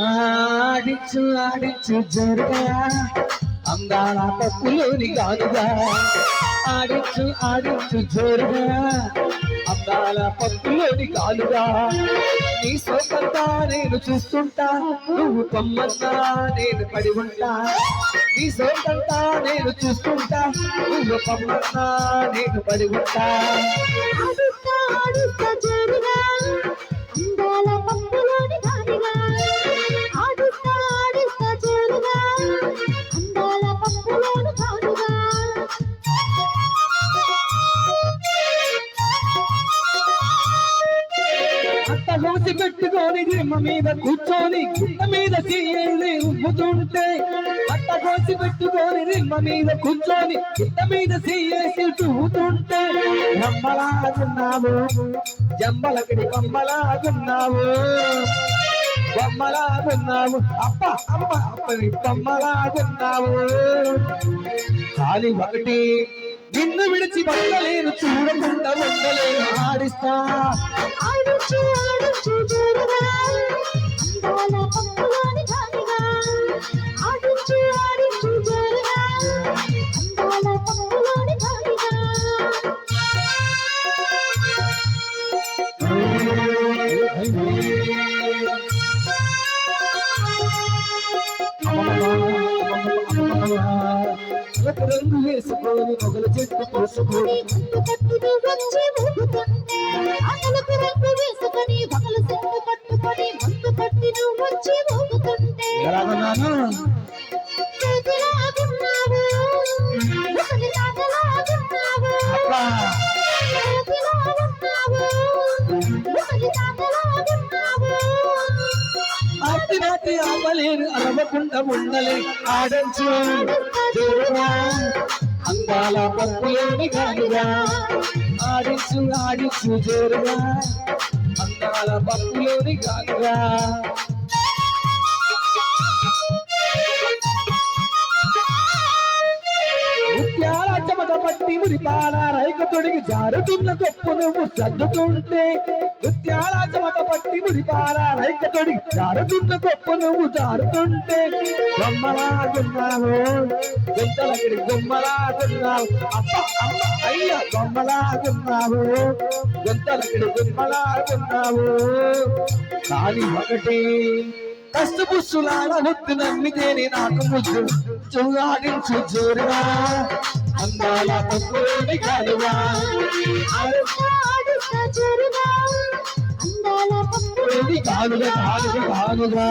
ఆడించు ఆడించు జరుగా అందాల పప్పులోని గానుగా ఆడించు ఆడించు జోరుగా అందాల పప్పులోని గానుగా నీ సోకంతా నేను చూస్తుంటా నువ్వు పొమ్మన్నా నేను పడి ఉంటా నీ సోకంతా నేను చూస్తుంటా నువ్వు పొమ్మన్నా నేను పడి ఉంటా మూసి పెట్టుకొని దిమ్మ మీద కూర్చొని గుట్ట మీద చేయాలి ఉబ్బుతుంటే అట్ట కోసి పెట్టుకొని రిమ్మ మీద కూర్చొని గుట్ట మీద చేసి చూతుంటే బొమ్మలాగున్నావు జంబలకిడి బొమ్మలాగున్నావు బొమ్మలాగున్నావు అప్ప అమ్మ అప్పని బొమ్మలాగున్నావు ఖాళీ ఒకటి నిన్ను విడిచి బతకలేను చూడకుండా ఉండలేను ఆడిస్తా ఆడించు ఆడించు జోరుగా అందాల పప్పులోని గాలిగా ఆడించు ఆడించు జోరుగా అందాల పప్పులోని గాలిగా రంగు వేసుకొని మొగల చెట్టు పోసుకొని వచ్చి ఊగుతుంటే అతలకు రంగు వేసుకొని మొగల చెట్టు పట్టుకొని ముందు కట్టి నువ్వు వచ్చి ఊగుతుంటే చేతిలాగున్నావు ముసలి తాతలాగున్నావు చేతిలాగున్నావు ముసలి తాతలాగున్నావు ఆటి నాటి ఆపలేను అరవకుండా ఉండలే ఆడంచు జోరుగా అందాల పప్పులోని గాలిగా ఆడించు ఆడించు జోరుగా అందాల పప్పులోని గాలిగా ముత్యాల చెమట పట్టి మురిపాల రైక తొడిగి జారుతున్న గొప్ప నువ్వు సర్దుతుంటే ముత్యాల చెమట పట్టి మురిపాల రైక తొడిగి జారుతున్న గొప్ప నువ్వు జారుతుంటే బొమ్మలాగున్నావు గొంతలకిడి బొమ్మలాగున్నావు అప్ప అమ్మ అయ్య బొమ్మలాగున్నావు గొంతలకిడి బొమ్మలాగున్నావు కానీ ఒకటి కష్టపుష్టులాగా ముద్దు నమ్మితేనే నాకు ముద్దు చూడాడించు జోరుగా అందాల పప్పులోని గాలుగా జోరుగా అందాల పప్పులోని గాలుగా గాలుగా గాలుగా